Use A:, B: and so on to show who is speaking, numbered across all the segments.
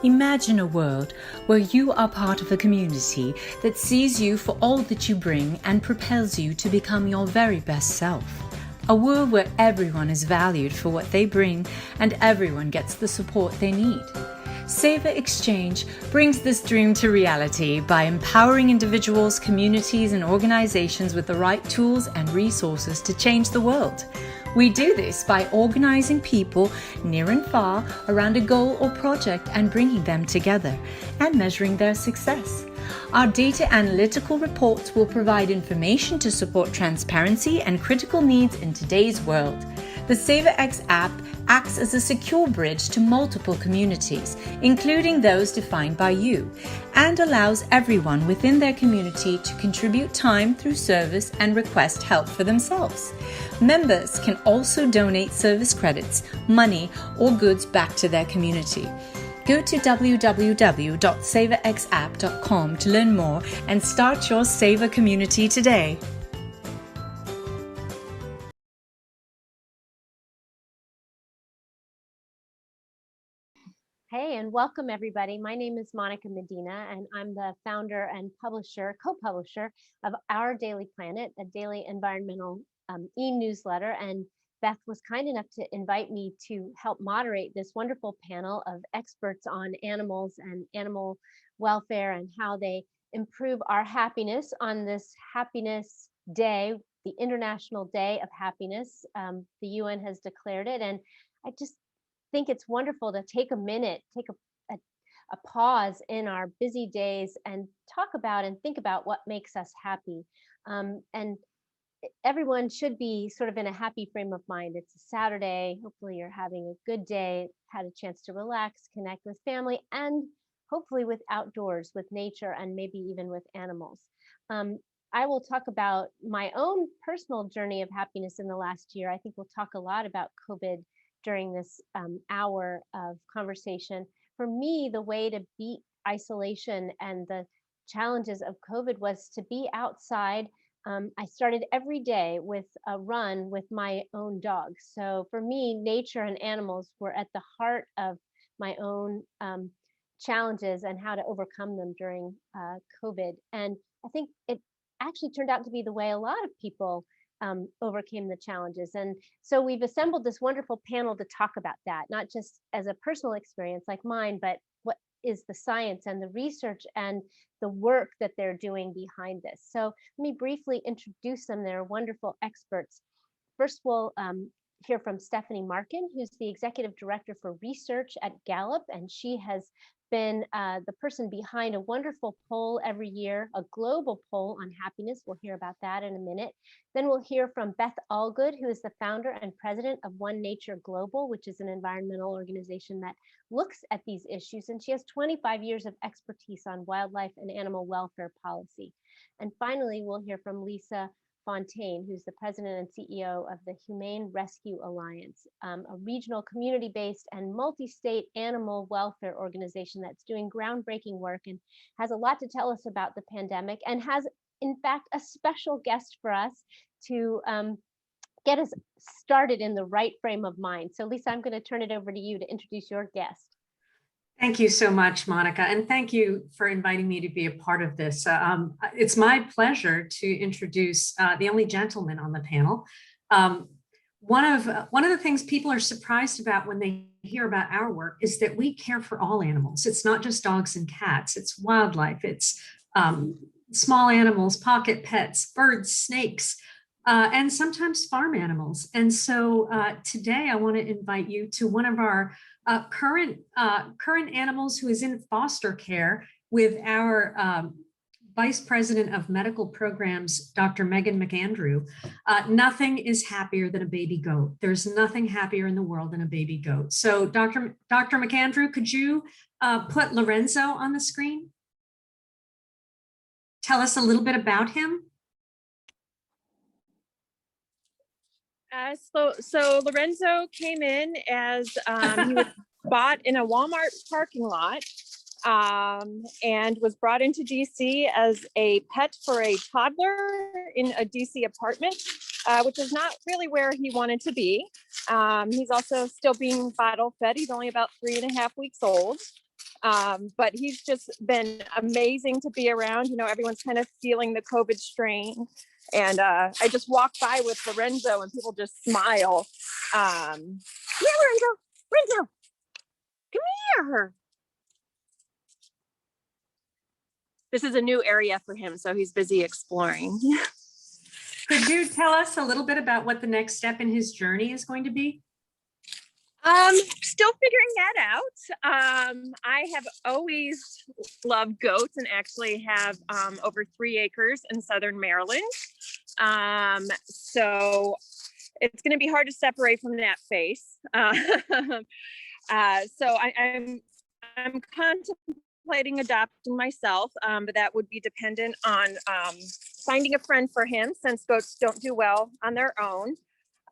A: Imagine a world where you are part of a community that sees you for all that you bring and propels you to become your very best self. A world where everyone is valued for what they bring and everyone gets the support they need. Savor Exchange brings this dream to reality by empowering individuals, communities, and organizations with the right tools and resources to change the world. We do this by organizing people near and far around a goal or project and bringing them together and measuring their success. Our data analytical reports will provide information to support transparency and critical needs in today's world. The SaverX app acts as a secure bridge to multiple communities, including those defined by you, and allows everyone within their community to contribute time through service and request help for themselves. Members can also donate service credits, money, or goods back to their community. Go to www.saverxapp.com to learn more and start your Saver community today.
B: Hey, and welcome everybody. My name is Monica Medina, and I'm the founder and publisher, co-publisher of Our Daily Planet, a daily environmental e-newsletter. And Beth was kind enough to invite me to help moderate this wonderful panel of experts on animals and animal welfare and how they improve our happiness on this Happiness Day, the International Day of Happiness. The UN has declared it, and I just think it's wonderful to take a minute, take a pause in our busy days and talk about and think about what makes us happy. And everyone should be sort of in a happy frame of mind. It's a Saturday. Hopefully you're having a good day, had a chance to relax, connect with family, and hopefully with outdoors, with nature, and maybe even with animals. I will talk about my own personal journey of happiness in the last year. I think we'll talk a lot about COVID during this hour of conversation. For me, the way to beat isolation and the challenges of COVID was to be outside. I started every day with a run with my own dog. So for me, nature and animals were at the heart of my own challenges and how to overcome them during COVID. And I think it actually turned out to be the way a lot of people overcame the challenges. And so we've assembled this wonderful panel to talk about that, not just as a personal experience like mine, but what is the science and the research and the work that they're doing behind this. So let me briefly introduce them. They're wonderful experts. First, we'll hear from Stephanie Markin, who's the Executive Director for Research at Gallup, and she has been the person behind a wonderful poll every year, a global poll on happiness. We'll hear about that in a minute. Then we'll hear from Beth Allgood, who is the founder and president of OneNature Global, which is an environmental organization that looks at these issues. And she has 25 years of expertise on wildlife and animal welfare policy. And finally, we'll hear from Lisa Fontaine, who's the president and CEO of the Humane Rescue Alliance, a regional community-based and multi-state animal welfare organization that's doing groundbreaking work and has a lot to tell us about the pandemic, and has, in fact, a special guest for us to get us started in the right frame of mind. So Lisa, I'm going to turn it over to you to introduce your guest.
C: Thank you so much, Monica, and thank you for inviting me to be a part of this. It's my pleasure to introduce the only gentleman on the panel. One of the things people are surprised about when they hear about our work is that we care for all animals. It's not just dogs and cats, it's wildlife, it's small animals, pocket pets, birds, snakes, and sometimes farm animals. And so today I want to invite you to one of our current animals who is in foster care with our Vice President of Medical Programs, Dr. Megan McAndrew. Nothing is happier than a baby goat. There's nothing happier in the world than a baby goat. So Dr. McAndrew, could you put Lorenzo on the screen? Tell us a little bit about him.
D: So Lorenzo came in as he was bought in a Walmart parking lot and was brought into DC as a pet for a toddler in a DC apartment, which is not really where he wanted to be. He's also still being bottle fed. He's only about 3.5 weeks old. But he's just been amazing to be around. You know, everyone's kind of feeling the COVID strain. And I just walk by with Lorenzo and people just smile. Come here, Lorenzo. Lorenzo, come here. This is a new area for him, so he's busy exploring.
C: Could you tell us a little bit about what the next step in his journey is going to be?
D: Still figuring that out. I have always loved goats and actually have over 3 acres in Southern Maryland. So it's going to be hard to separate from that face. So I'm contemplating adopting myself, but that would be dependent on finding a friend for him, since goats don't do well on their own.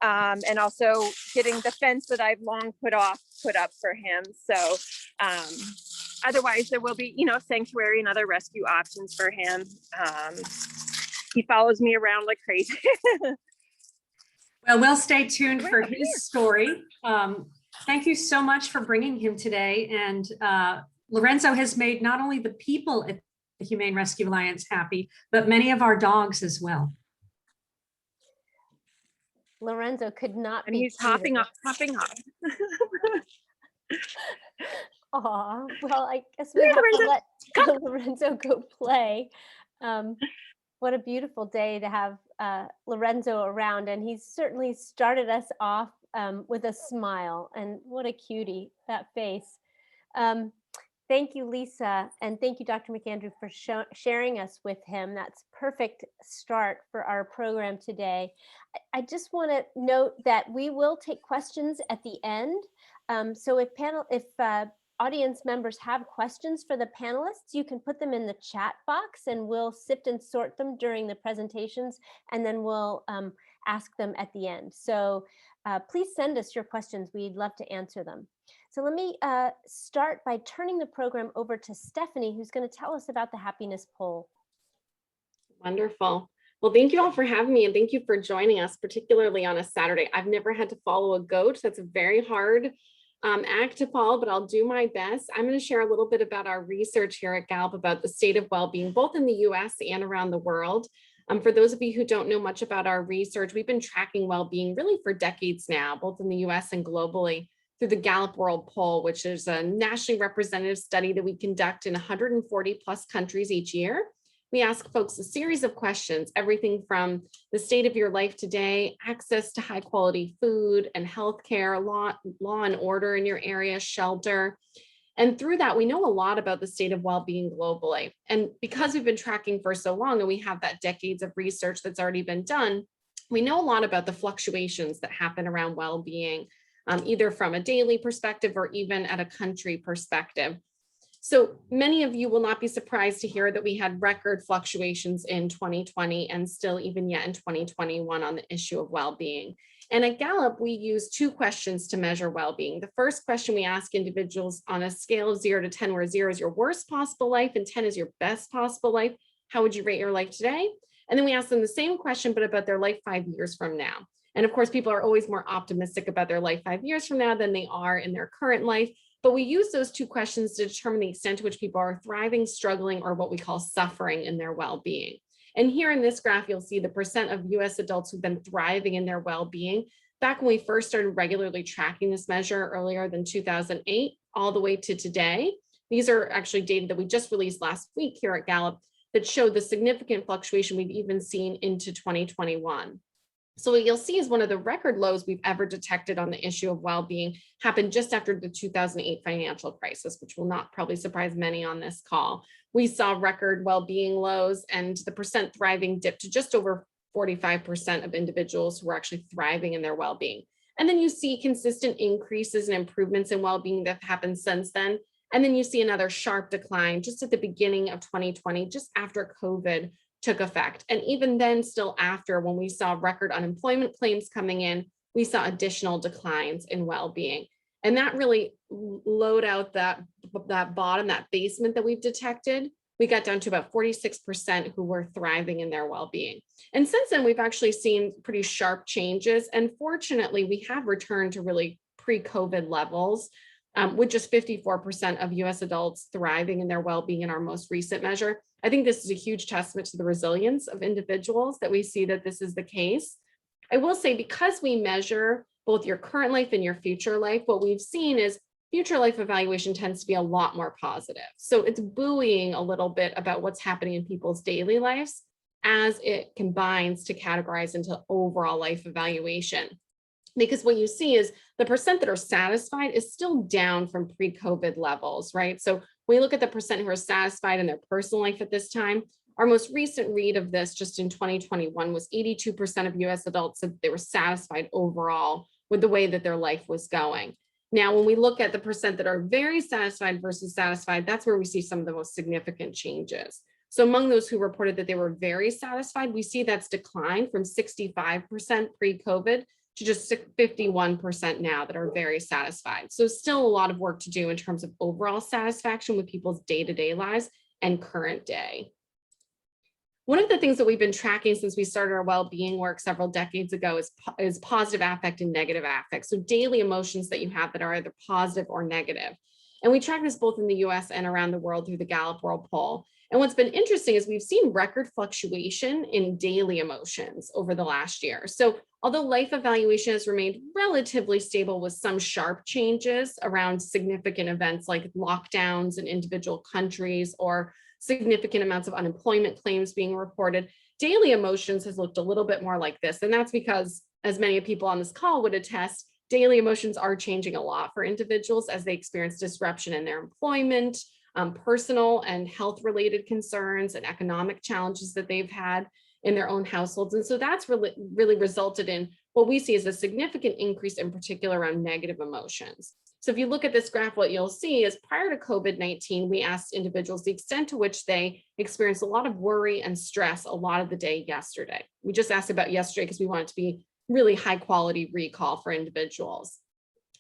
D: And also getting the fence that I've long put up for him. So otherwise there will be, you know, sanctuary and other rescue options for him. He follows me around like crazy.
C: Well, we'll stay tuned for his story. Thank you so much for bringing him today. And Lorenzo has made not only the people at the Humane Rescue Alliance happy, but many of our dogs as well.
B: Lorenzo could not
D: And
B: be
D: he's hopping up.
B: Aw, well, I guess we have to let Lorenzo go play. What a beautiful day to have Lorenzo around, and he's certainly started us off with a smile, and what a cutie, that face. Thank you, Lisa, and thank you, Dr. McAndrew, for sharing us with him. That's perfect start for our program today. I just want to note that we will take questions at the end. So if audience members have questions for the panelists, you can put them in the chat box and we'll sift and sort them during the presentations, and then we'll ask them at the end. So please send us your questions. We'd love to answer them. So let me start by turning the program over to Stephanie, who's going to tell us about the happiness poll.
E: Wonderful. Well, thank you all for having me, and thank you for joining us, particularly on a Saturday. I've never had to follow a goat. That's a very hard act to follow, but I'll do my best. I'm going to share a little bit about our research here at Gallup about the state of well-being, both in the US and around the world. For those of you who don't know much about our research, we've been tracking well-being really for decades now, both in the US and globally, through the Gallup World Poll, which is a nationally representative study that we conduct in 140 plus countries each year. We ask folks a series of questions, everything from the state of your life today, access to high quality food and healthcare, law and order in your area, shelter. And through that, we know a lot about the state of well-being globally. And because we've been tracking for so long and we have that decades of research that's already been done, we know a lot about the fluctuations that happen around well-being, either from a daily perspective or even at a country perspective. So many of you will not be surprised to hear that we had record fluctuations in 2020 and still even yet in 2021 on the issue of well-being. And at Gallup, we use 2 questions to measure well-being. The first question we ask individuals on a scale of 0 to 10, where 0 is your worst possible life and 10 is your best possible life, how would you rate your life today? And then we ask them the same question, but about their life 5 years from now. And of course, people are always more optimistic about their life 5 years from now than they are in their current life. But we use those 2 questions to determine the extent to which people are thriving, struggling, or what we call suffering in their well-being. And here in this graph, you'll see the percent of US adults who've been thriving in their well-being. Back when we first started regularly tracking this measure earlier than 2008, all the way to today. These are actually data that we just released last week here at Gallup that showed the significant fluctuation we've even seen into 2021. So what you'll see is one of the record lows we've ever detected on the issue of well-being happened just after the 2008 financial crisis, which will not probably surprise many on this call. We saw record well-being lows, and the percent thriving dipped to just over 45% of individuals who are actually thriving in their well-being. And then you see consistent increases and improvements in well-being that have happened since then. And then you see another sharp decline just at the beginning of 2020, just after COVID took effect. And even then, still after, when we saw record unemployment claims coming in, we saw additional declines in well-being. And that really load out that bottom, that basement that we've detected. We got down to about 46% who were thriving in their well-being. And since then, we've actually seen pretty sharp changes. And fortunately, we have returned to really pre-COVID levels. with just 54% of US adults thriving in their well-being in our most recent measure. I think this is a huge testament to the resilience of individuals that we see that this is the case. I will say, because we measure both your current life and your future life, what we've seen is future life evaluation tends to be a lot more positive. So it's buoying a little bit about what's happening in people's daily lives as it combines to categorize into overall life evaluation. Because what you see is the percent that are satisfied is still down from pre-COVID levels, right? So when you look at the percent who are satisfied in their personal life at this time, our most recent read of this just in 2021 was 82% of US adults said they were satisfied overall with the way that their life was going. Now, when we look at the percent that are very satisfied versus satisfied, that's where we see some of the most significant changes. So among those who reported that they were very satisfied, we see that's declined from 65% pre-COVID to just 51% now that are very satisfied. So still a lot of work to do in terms of overall satisfaction with people's day-to-day lives and current day. One of the things that we've been tracking since we started our well-being work several decades ago is positive affect and negative affect. So daily emotions that you have that are either positive or negative. And we track this both in the US and around the world through the Gallup World Poll. And what's been interesting is we've seen record fluctuation in daily emotions over the last year. So although life evaluation has remained relatively stable with some sharp changes around significant events like lockdowns in individual countries or significant amounts of unemployment claims being reported, daily emotions has looked a little bit more like this. And that's because, as many people on this call would attest, daily emotions are changing a lot for individuals as they experience disruption in their employment, personal and health related concerns and economic challenges that they've had in their own households. And so that's really resulted in what we see as a significant increase in particular around negative emotions. So if you look at this graph, what you'll see is prior to COVID-19, we asked individuals the extent to which they experienced a lot of worry and stress a lot of the day yesterday. We just asked about yesterday because we want it to be really high quality recall for individuals.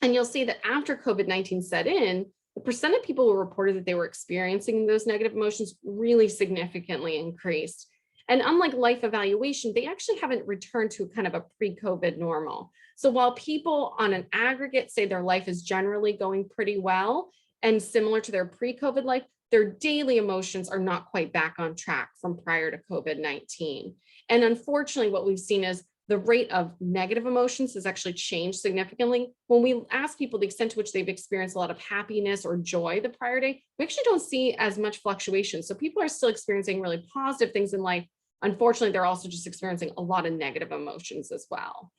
E: And you'll see that after COVID-19 set in, the percent of people who reported that they were experiencing those negative emotions really significantly increased. And unlike life evaluation, they actually haven't returned to kind of a pre-COVID normal. So while people on an aggregate say their life is generally going pretty well and similar to their pre-COVID life, their daily emotions are not quite back on track from prior to COVID-19. And unfortunately, what we've seen is the rate of negative emotions has actually changed significantly. When we ask people the extent to which they've experienced a lot of happiness or joy the prior day, we actually don't see as much fluctuation. So people are still experiencing really positive things in life. Unfortunately, they're also just experiencing a lot of negative emotions as well.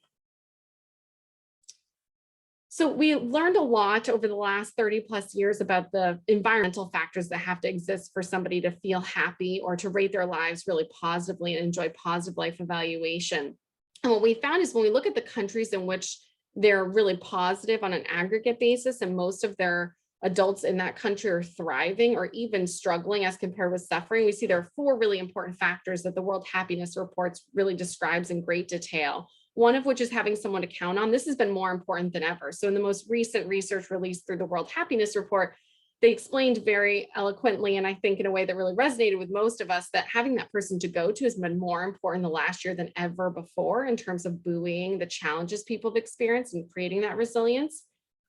E: So we learned a lot over the last 30 plus years about the environmental factors that have to exist for somebody to feel happy or to rate their lives really positively and enjoy positive life evaluation. And what we found is when we look at the countries in which they're really positive on an aggregate basis, and most of their adults in that country are thriving or even struggling as compared with suffering, we see there are 4 really important factors that the World Happiness Report really describes in great detail. One of which is having someone to count on. This has been more important than ever. So in the most recent research released through the World Happiness Report, they explained very eloquently, and I think in a way that really resonated with most of us, that having that person to go to has been more important the last year than ever before in terms of buoying the challenges people have experienced and creating that resilience.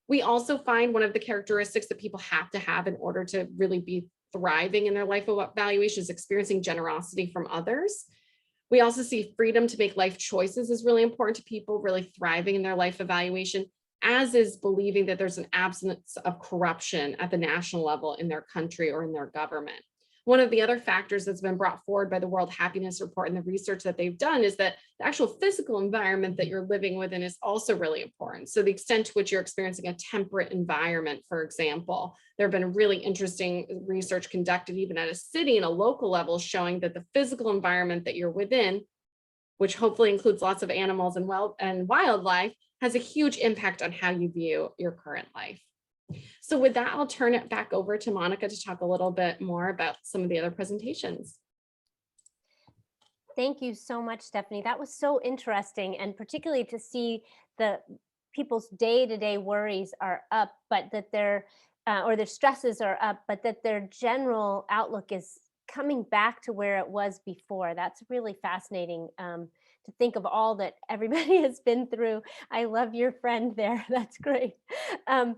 E: We also find one of the characteristics that people have to have in order to really be thriving in their life evaluation is experiencing generosity from others. We also see freedom to make life choices is really important to people really thriving in their life evaluation, as is believing that there's an absence of corruption at the national level in their country or in their government. One of the other factors that's been brought forward by the World Happiness Report and the research that they've done is that the actual physical environment that you're living within is also really important. So the extent to which you're experiencing a temperate environment, for example, there have been really interesting research conducted even at a city and a local level showing that the physical environment that you're within, which hopefully includes lots of animals and wildlife, has a huge impact on how you view your current life. So with that, I'll turn it back over to Monica to talk a little bit more about some of the other presentations.
B: Thank you so much, Stephanie. That was so interesting, and particularly to see the people's day-to-day worries are up, but that their stresses are up, but that their general outlook is coming back to where it was before. That's really fascinating to think of all that everybody has been through. I love your friend there. That's great. To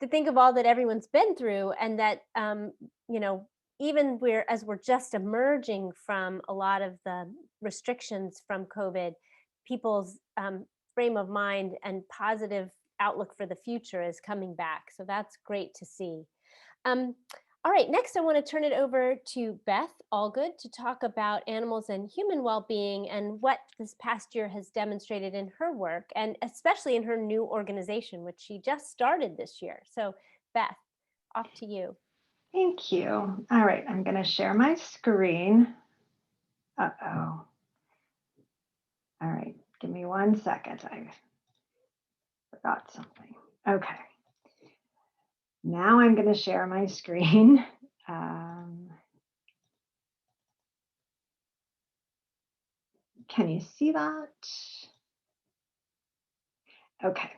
B: think of all that everyone's been through, and that, you know, even as we're just emerging from a lot of the restrictions from COVID, people's frame of mind and positive outlook for the future is coming back. So that's great to see. All right, next I want to turn it over to Beth Allgood to talk about animals and human well-being and what this past year has demonstrated in her work, and especially in her new organization, which she just started this year. So Beth, off to you.
F: Thank you. All right, I'm going to share my screen. Uh-oh. All right, give me 1 second. I forgot something. Okay. Now I'm going to share my screen. Can you see that? Okay.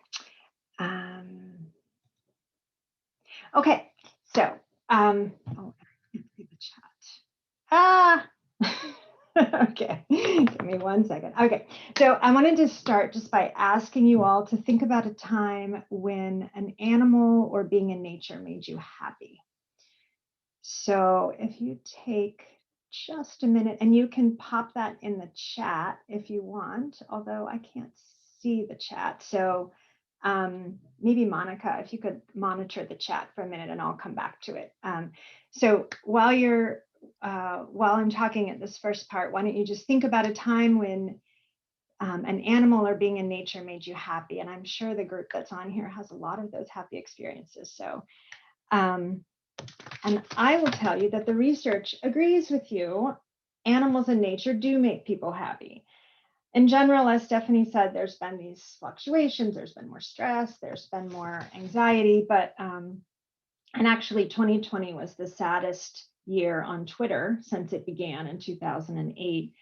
F: Okay, so, oh, I can't see the chat. Ah, okay, give me 1 second. Okay, so I wanted to start just by asking you all to think about a time when an animal or being in nature made you happy. So if you take just a minute, and you can pop that in the chat if you want, although I can't see the chat. So maybe Monica, if you could monitor the chat for a minute, and I'll come back to it. So while I'm talking at this first part, why don't you just think about a time when an animal or being in nature made you happy? And I'm sure the group that's on here has a lot of those happy experiences. So, and I will tell you that the research agrees with you. Animals in nature do make people happy. In general, as Stephanie said, there's been these fluctuations, there's been more stress, there's been more anxiety, but, and actually 2020 was the saddest year on Twitter since it began in 2008.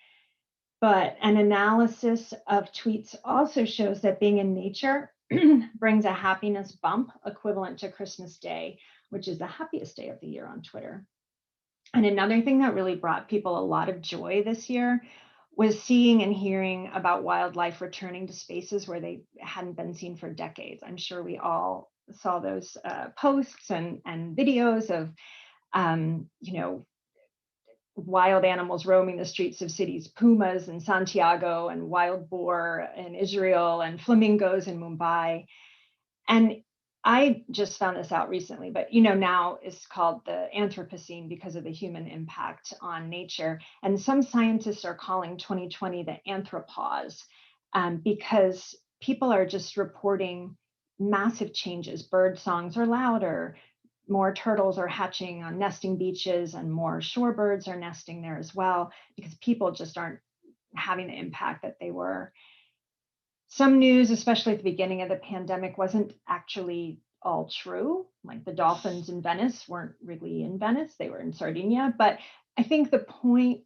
F: But an analysis of tweets also shows that being in nature brings a happiness bump equivalent to Christmas Day, which is the happiest day of the year on Twitter. And another thing that really brought people a lot of joy this year was seeing and hearing about wildlife returning to spaces where they hadn't been seen for decades. I'm sure we all saw those posts and videos of, you know, wild animals roaming the streets of cities, pumas in Santiago and wild boar in Israel and flamingos in Mumbai. And I just found this out recently, but you know, now it's called the Anthropocene because of the human impact on nature. And some scientists are calling 2020 the Anthropause because people are just reporting massive changes. Bird songs are louder, more turtles are hatching on nesting beaches, and more shorebirds are nesting there as well, because people just aren't having the impact that they were. Some news, especially at the beginning of the pandemic, wasn't actually all true. Like the dolphins in Venice weren't really in Venice, they were in Sardinia. But I think the point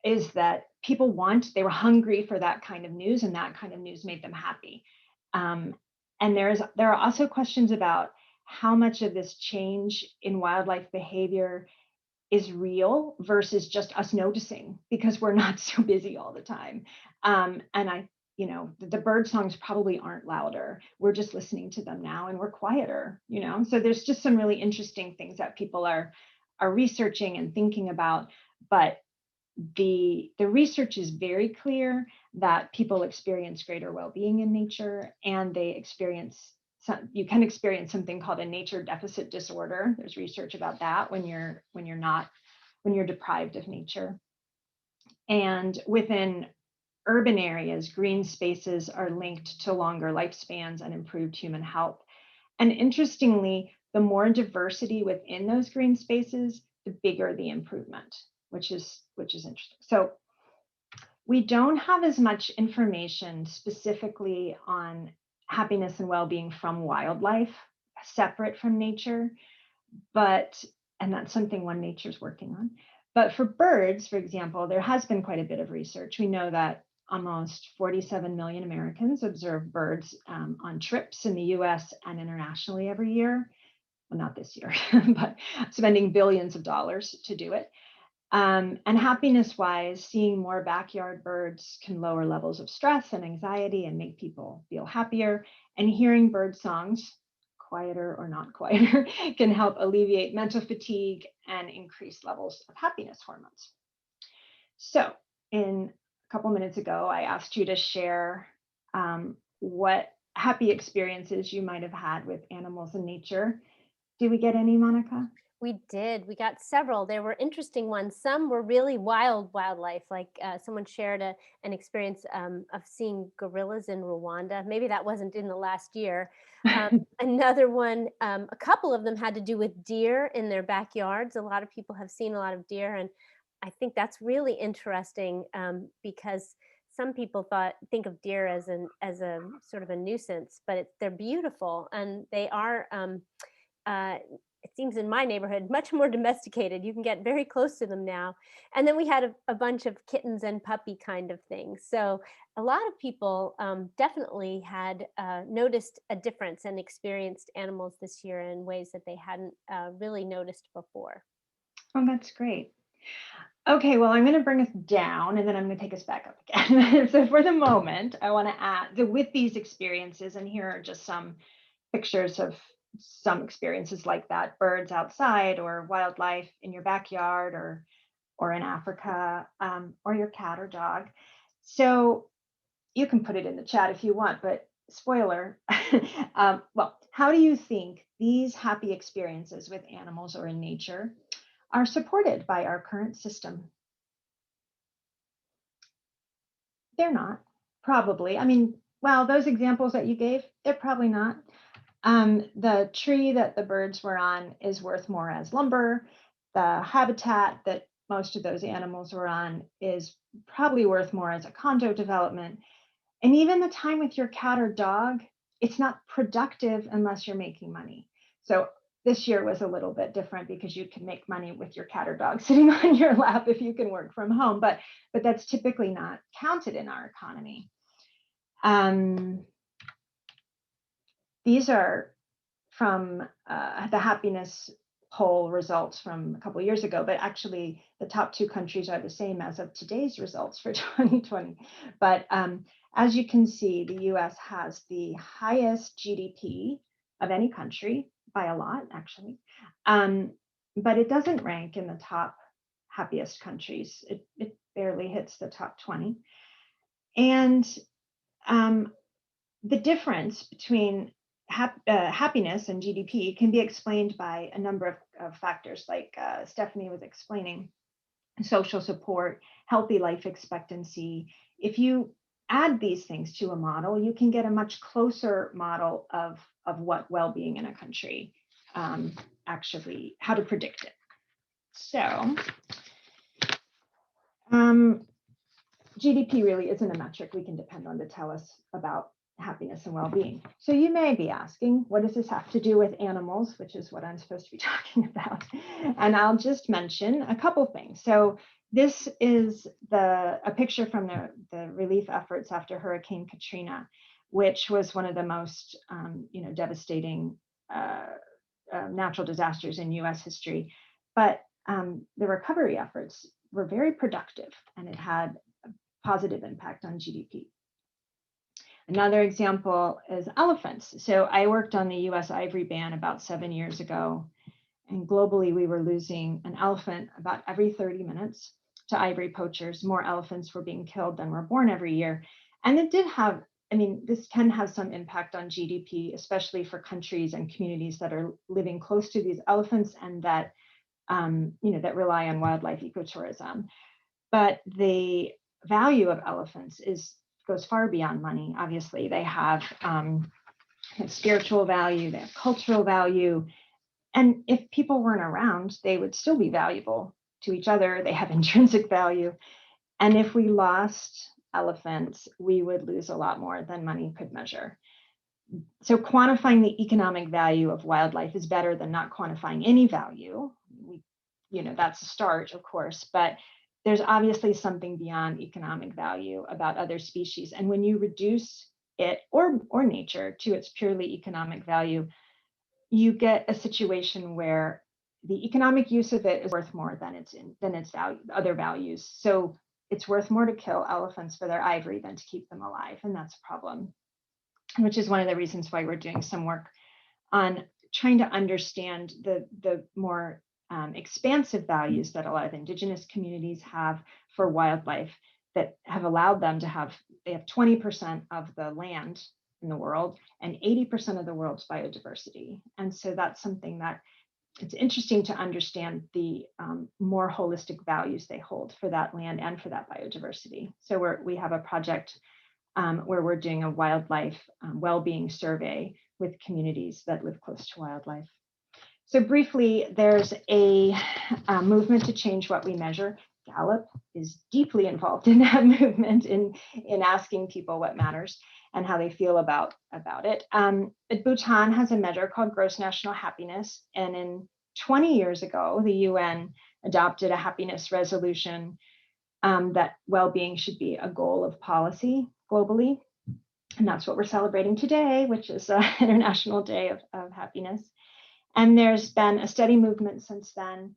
F: is that people they were hungry for that kind of news, and that kind of news made them happy. And there are also questions about how much of this change in wildlife behavior is real versus just us noticing because we're not so busy all the time. And you know, the bird songs probably aren't louder. We're just listening to them now, and we're quieter, you know? So there's just some really interesting things that people are researching and thinking about. But the research is very clear that people experience greater well-being in nature, and you can experience something called a nature deficit disorder. There's research about that when you're deprived of nature. And within urban areas, green spaces are linked to longer lifespans and improved human health. And interestingly, the more diversity within those green spaces, the bigger the improvement, which is interesting. So we don't have as much information specifically on happiness and well-being from wildlife, separate from nature, and that's something OneNature is working on. But for birds, for example, there has been quite a bit of research. We know that almost 47 million Americans observe birds on trips in the US and internationally every year. Well, not this year, but spending billions of dollars to do it. And happiness-wise, seeing more backyard birds can lower levels of stress and anxiety and make people feel happier. And hearing bird songs, quieter or not quieter, can help alleviate mental fatigue and increase levels of happiness hormones. So in a couple minutes ago, I asked you to share what happy experiences you might have had with animals in nature. Did we get any, Monica?
B: We did. We got several. There were interesting ones. Some were really wild wildlife, like someone shared an experience of seeing gorillas in Rwanda. Maybe that wasn't in the last year. Another one, a couple of them had to do with deer in their backyards. A lot of people have seen a lot of deer, and I think that's really interesting because some people think of deer as a sort of a nuisance, but they're beautiful, and they are. It seems in my neighborhood much more domesticated. You can get very close to them now. And then we had a bunch of kittens and puppy kind of things. So a lot of people definitely had noticed a difference and experienced animals this year in ways that they hadn't really noticed before.
F: Oh, that's great. Okay, well, I'm going to bring us down and then I'm going to take us back up again. So for the moment, I want to add with these experiences, and here are just some pictures of some experiences like that: birds outside, or wildlife in your backyard, or in Africa, or your cat or dog. So you can put it in the chat if you want, but spoiler. Well, how do you think these happy experiences with animals or in nature are supported by our current system? They're not, probably. I mean, well, those examples that you gave, they're probably not. The tree that the birds were on is worth more as lumber. The habitat that most of those animals were on is probably worth more as a condo development. And even the time with your cat or dog, it's not productive unless you're making money. So this year was a little bit different because you can make money with your cat or dog sitting on your lap if you can work from home, but that's typically not counted in our economy. These are from the happiness poll results from a couple of years ago, but actually the top two countries are the same as of today's results for 2020. But as you can see, the US has the highest GDP of any country by a lot, actually. But it doesn't rank in the top happiest countries. It barely hits the top 20. And the difference between happiness and GDP can be explained by a number of factors, like Stephanie was explaining: social support, healthy life expectancy. If you add these things to a model, you can get a much closer model of what well-being in a country actually, how to predict it. So GDP really isn't a metric we can depend on to tell us about happiness and well-being. So you may be asking, what does this have to do with animals, which is what I'm supposed to be talking about? And I'll just mention a couple things. So this is a picture from the relief efforts after Hurricane Katrina, which was one of the most devastating natural disasters in US history. But the recovery efforts were very productive, and it had a positive impact on GDP. Another example is elephants. So I worked on the US ivory ban about 7 years ago, and globally we were losing an elephant about every 30 minutes to ivory poachers. More elephants were being killed than were born every year. And it did have, this can have some impact on GDP, especially for countries and communities that are living close to these elephants and that, that rely on wildlife ecotourism. But the value of elephants goes far beyond money. Obviously, they have spiritual value, they have cultural value. And if people weren't around, they would still be valuable to each other. They have intrinsic value. And if we lost elephants, we would lose a lot more than money could measure. So quantifying the economic value of wildlife is better than not quantifying any value. That's a start, of course, but there's obviously something beyond economic value about other species. And when you reduce it or nature to its purely economic value, you get a situation where the economic use of it is worth more than its value, other values. So it's worth more to kill elephants for their ivory than to keep them alive, and that's a problem, which is one of the reasons why we're doing some work on trying to understand the more expansive values that a lot of indigenous communities have for wildlife that have allowed them to have, they have 20% of the land in the world and 80% of the world's biodiversity. And so that's something that it's interesting to understand the more holistic values they hold for that land and for that biodiversity. So we have a project where we're doing a wildlife well-being survey with communities that live close to wildlife. So briefly, there's a movement to change what we measure. Gallup is deeply involved in that movement, in asking people what matters and how they feel about it. But Bhutan has a measure called gross national happiness. And 20 years ago, the UN adopted a happiness resolution that well-being should be a goal of policy globally. And that's what we're celebrating today, which is International Day of Happiness. And there's been a steady movement since then.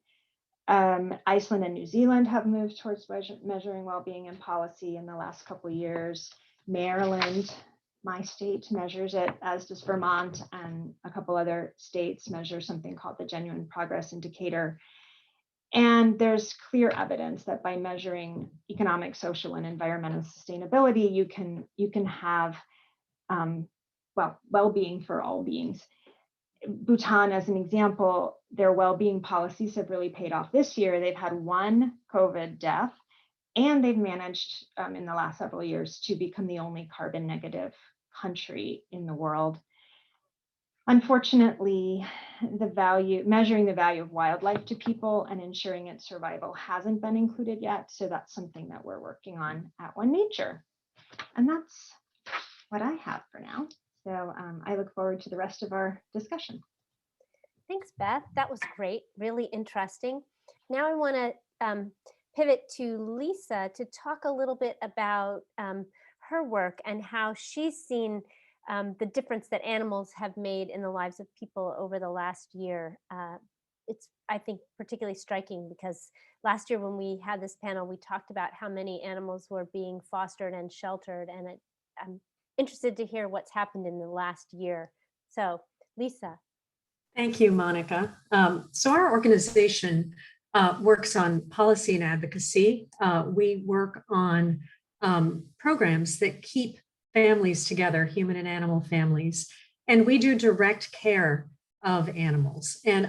F: Iceland and New Zealand have moved towards measuring well-being in policy in the last couple of years. Maryland, my state, measures it, as does Vermont, and a couple other states measure something called the Genuine Progress Indicator. And there's clear evidence that by measuring economic, social, and environmental sustainability, you can have well-being for all beings. Bhutan, as an example, their well-being policies have really paid off this year. They've had one COVID death, and they've managed in the last several years to become the only carbon negative country in the world. Unfortunately, measuring the value of wildlife to people and ensuring its survival hasn't been included yet. So that's something that we're working on at OneNature. And that's what I have for now. So I look forward to the rest of our discussion.
B: Thanks, Beth. That was great, really interesting. Now I want to pivot to Lisa to talk a little bit about her work and how she's seen the difference that animals have made in the lives of people over the last year. It's, I think, particularly striking because last year when we had this panel, we talked about how many animals were being fostered and sheltered, and I'm interested to hear what's happened in the last year. So, Lisa.
C: Thank you, Monica. So our organization works on policy and advocacy. We work on programs that keep families together, human and animal families, and we do direct care of animals. And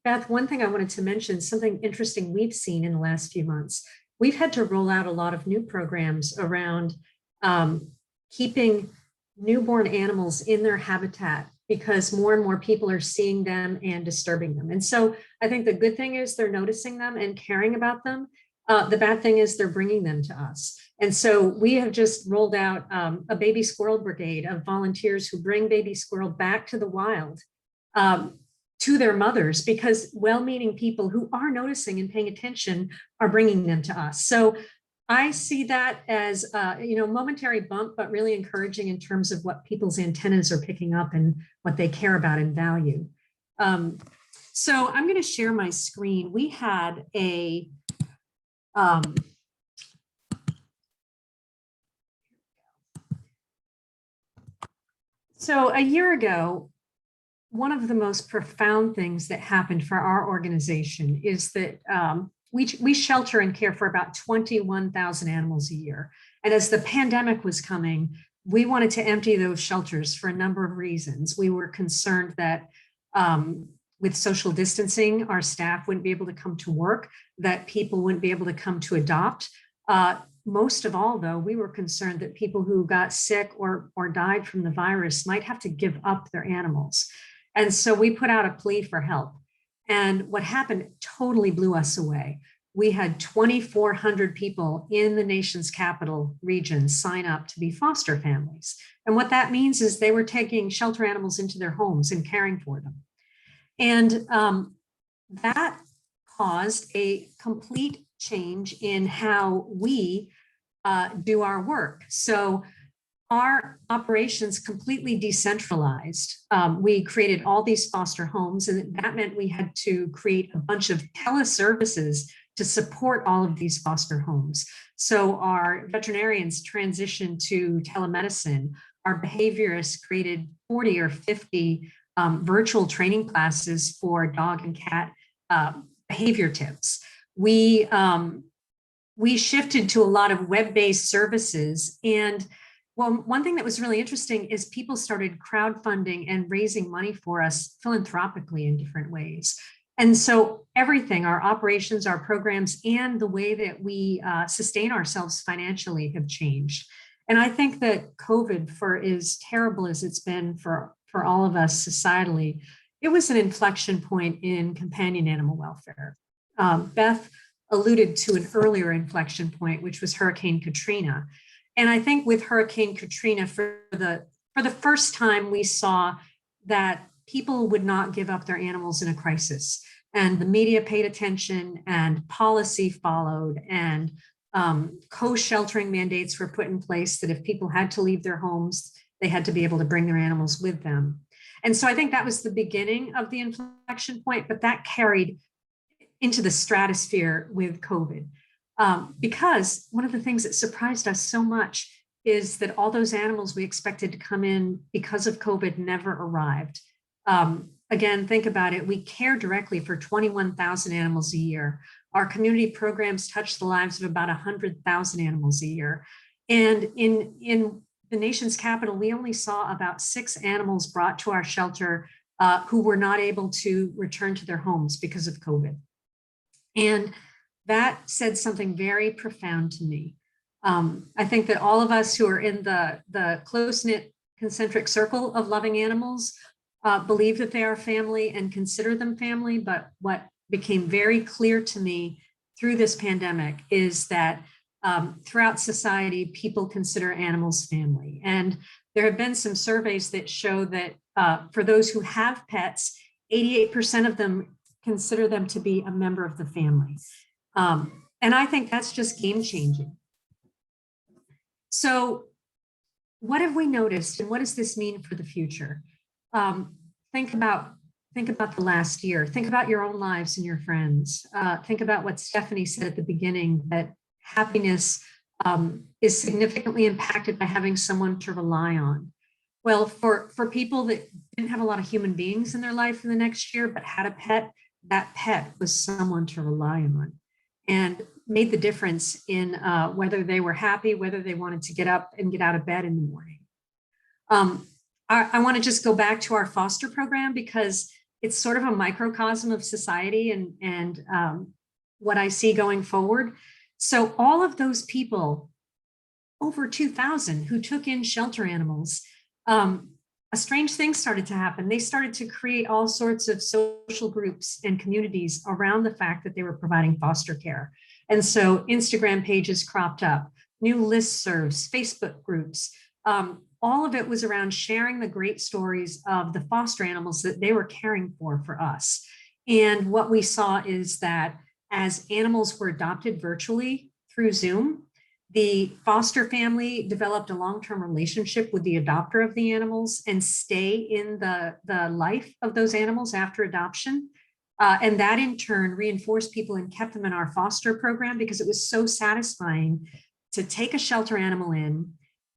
C: Beth, one thing I wanted to mention, something interesting we've seen in the last few months, we've had to roll out a lot of new programs around keeping newborn animals in their habitat because more and more people are seeing them and disturbing them. And so I think the good thing is they're noticing them and caring about them. The bad thing is they're bringing them to us. And so we have just rolled out a baby squirrel brigade of volunteers who bring baby squirrel back to the wild to their mothers, because well-meaning people who are noticing and paying attention are bringing them to us. So I see that as momentary bump, but really encouraging in terms of what people's antennas are picking up and what they care about and value. So I'm going to share my screen. We had a so a year ago, one of the most profound things that happened for our organization is that we shelter and care for about 21,000 animals a year. And as the pandemic was coming, we wanted to empty those shelters for a number of reasons. We were concerned that with social distancing, our staff wouldn't be able to come to work, that people wouldn't be able to come to adopt. Most of all, though, we were concerned that people who got sick or died from the virus might have to give up their animals. And so we put out a plea for help. And what happened totally blew us away. We had 2,400 people in the nation's capital region sign up to be foster families. And what that means is they were taking shelter animals into their homes and caring for them. And that caused a complete change in how we do our work. So our operations completely decentralized. We created all these foster homes, and that meant we had to create a bunch of teleservices to support all of these foster homes. So our veterinarians transitioned to telemedicine. Our behaviorists created 40 or 50 virtual training classes for dog and cat behavior tips. We shifted to a lot of web-based services. And well, one thing that was really interesting is people started crowdfunding and raising money for us philanthropically in different ways. And so everything, our operations, our programs, and the way that we sustain ourselves financially have changed. And I think that COVID, for as terrible as it's been for all of us societally, it was an inflection point in companion animal welfare. Beth alluded to an earlier inflection point, which was Hurricane Katrina. And I think with Hurricane Katrina, for the first time, we saw that people would not give up their animals in a crisis. And the media paid attention, and policy followed, and co-sheltering mandates were put in place that if people had to leave their homes, they had to be able to bring their animals with them. And so I think that was the beginning of the inflection point, but that carried into the stratosphere with COVID. Because one of the things that surprised us so much is that all those animals we expected to come in because of COVID never arrived. Again, think about it. We care directly for 21,000 animals a year. Our community programs touch the lives of about 100,000 animals a year. And in the nation's capital, we only saw about 6 animals brought to our shelter who were not able to return to their homes because of COVID. And that said something very profound to me. I think that all of us who are in the close-knit concentric circle of loving animals believe that they are family and consider them family. But what became very clear to me through this pandemic is that throughout society, people consider animals family. And there have been some surveys that show that for those who have pets, 88% of them consider them to be a member of the family. And I think that's just game changing. So what have we noticed, and what does this mean for the future? Think about the last year. Think about your own lives and your friends. Think about what Stephanie said at the beginning, that happiness is significantly impacted by having someone to rely on. Well, for people that didn't have a lot of human beings in their life in the next year, but had a pet, that pet was someone to rely on and made the difference in whether they were happy, whether they wanted to get up and get out of bed in the morning. I want to just go back to our foster program because it's sort of a microcosm of society and what I see going forward. So all of those people, over 2,000 who took in shelter animals, a strange thing started to happen. They started to create all sorts of social groups and communities around the fact that they were providing foster care. And so Instagram pages cropped up, new listservs, Facebook groups. All of it was around sharing the great stories of the foster animals that they were caring for us. And what we saw is that as animals were adopted virtually through Zoom, the foster family developed a long-term relationship with the adopter of the animals and stay in the life of those animals after adoption. And that in turn reinforced people and kept them in our foster program because it was so satisfying to take a shelter animal in,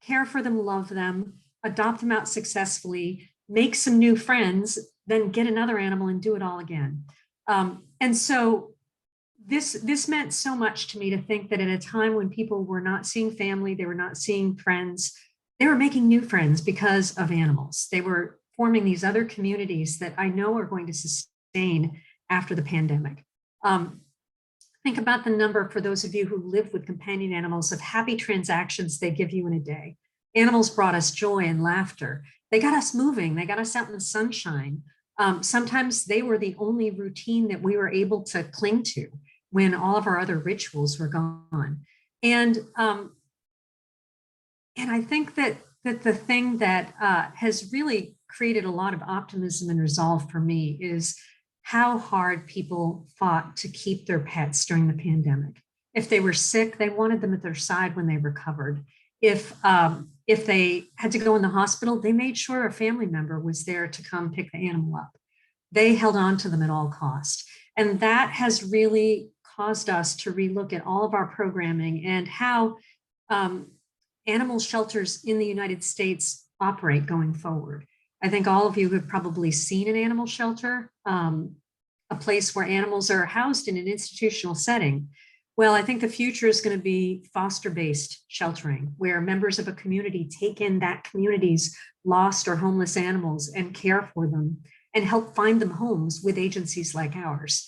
C: care for them, love them, adopt them out successfully, make some new friends, then get another animal and do it all again. And so this meant so much to me to think that at a time when people were not seeing family, they were not seeing friends, they were making new friends because of animals. They were forming these other communities that I know are going to sustain after the pandemic. Think about the number, for those of you who live with companion animals, of happy transactions they give you in a day. Animals brought us joy and laughter. They got us moving. They got us out in the sunshine. Sometimes they were the only routine that we were able to cling to when all of our other rituals were gone. And I think that the thing that has really created a lot of optimism and resolve for me is how hard people fought to keep their pets during the pandemic. If they were sick, they wanted them at their side when they recovered. If If they had to go in the hospital, they made sure a family member was there to come pick the animal up. They held on to them at all cost. And that has really caused us to relook at all of our programming and how animal shelters in the United States operate going forward. I think all of you have probably seen an animal shelter, a place where animals are housed in an institutional setting. Well, I think the future is going to be foster-based sheltering, where members of a community take in that community's lost or homeless animals and care for them and help find them homes with agencies like ours.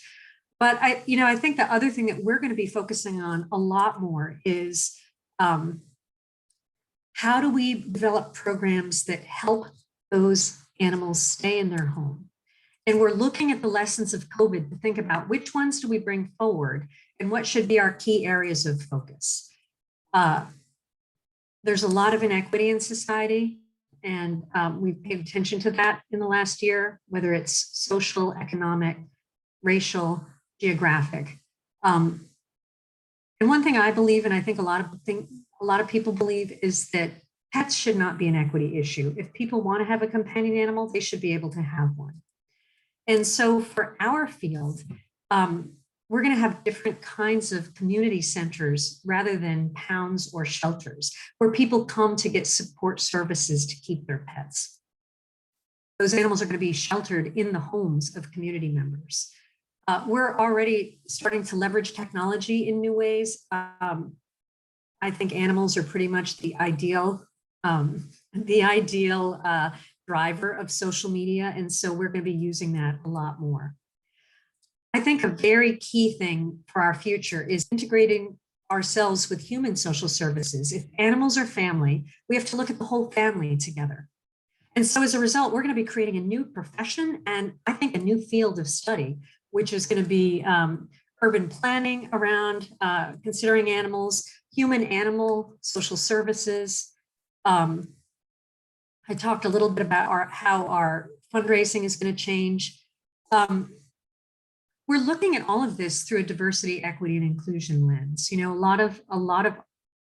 C: But I think the other thing that we're going to be focusing on a lot more is how do we develop programs that help those animals stay in their home? And we're looking at the lessons of COVID to think about which ones do we bring forward and what should be our key areas of focus. There's a lot of inequity in society, and we've paid attention to that in the last year, whether it's social, economic, racial, geographic. And one thing I believe, and I think a lot of people believe, is that pets should not be an equity issue. If people want to have a companion animal, they should be able to have one. And so for our field, we're going to have different kinds of community centers rather than pounds or shelters where people come to get support services to keep their pets. Those animals are going to be sheltered in the homes of community members. We're already starting to leverage technology in new ways. I think animals are pretty much the ideal driver of social media. And so we're going to be using that a lot more. I think a very key thing for our future is integrating ourselves with human social services. If animals are family, we have to look at the whole family together. And so as a result, we're going to be creating a new profession and I think a new field of study, which is going to be urban planning around considering animals, human-animal social services. I talked a little bit about how our fundraising is going to change. We're looking at all of this through a diversity, equity, and inclusion lens. You know,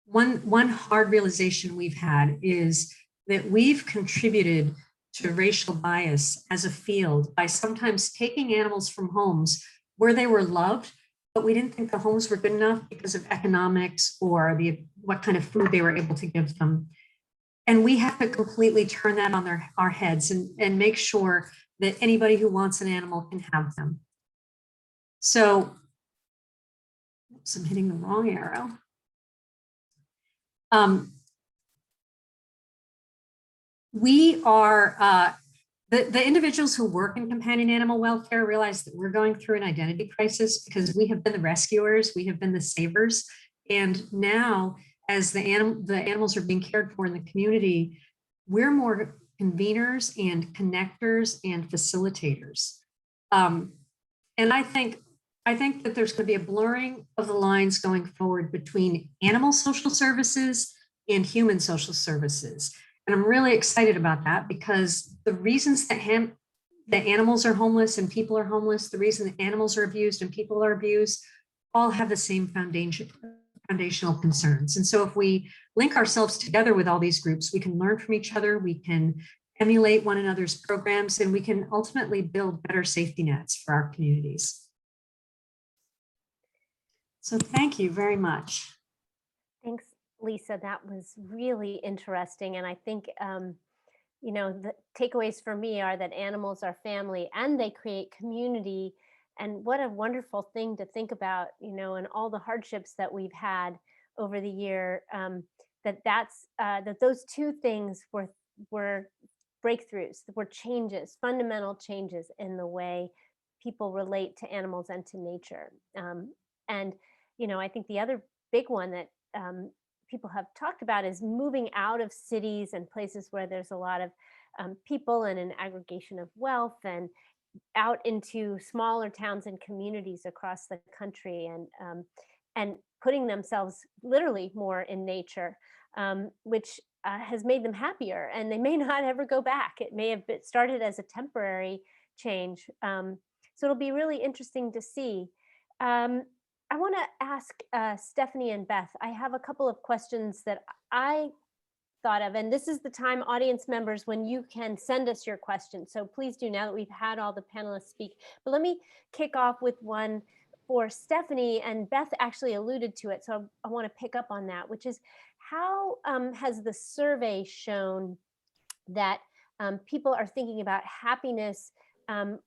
C: one hard realization we've had is that we've contributed to racial bias as a field by sometimes taking animals from homes where they were loved, but we didn't think the homes were good enough because of economics or what kind of food they were able to give them. And we have to completely turn that on our heads and make sure that anybody who wants an animal can have them. So, oops, I'm hitting the wrong arrow. We are, the individuals who work in companion animal welfare realize that we're going through an identity crisis because we have been the rescuers, we have been the savers. And now, as the animals are being cared for in the community, we're more conveners and connectors and facilitators. And I think that there's going to be a blurring of the lines going forward between animal social services and human social services. And I'm really excited about that because the reasons that animals are homeless and people are homeless, the reason that animals are abused and people are abused, all have the same foundational concerns. And so if we link ourselves together with all these groups, we can learn from each other, we can emulate one another's programs, and we can ultimately build better safety nets for our communities. So thank you very much.
B: Thanks, Lisa. That was really interesting. And I think, you know, the takeaways for me are that animals are family and they create community. And what a wonderful thing to think about, you know, and all the hardships that we've had over the year, that those two things were breakthroughs, were changes, fundamental changes in the way people relate to animals and to nature. And, you know, I think the other big one that people have talked about is moving out of cities and places where there's a lot of people and an aggregation of wealth, and out into smaller towns and communities across the country, and putting themselves literally more in nature, which has made them happier, and they may not ever go back. It may have started as a temporary change. So it'll be really interesting to see. I want to ask Stephanie and Beth, I have a couple of questions that I thought of, and this is the time, audience members, when you can send us your questions. So please do, now that we've had all the panelists speak. But let me kick off with one for Stephanie, and Beth actually alluded to it, so I want to pick up on that, which is how has the survey shown that people are thinking about happiness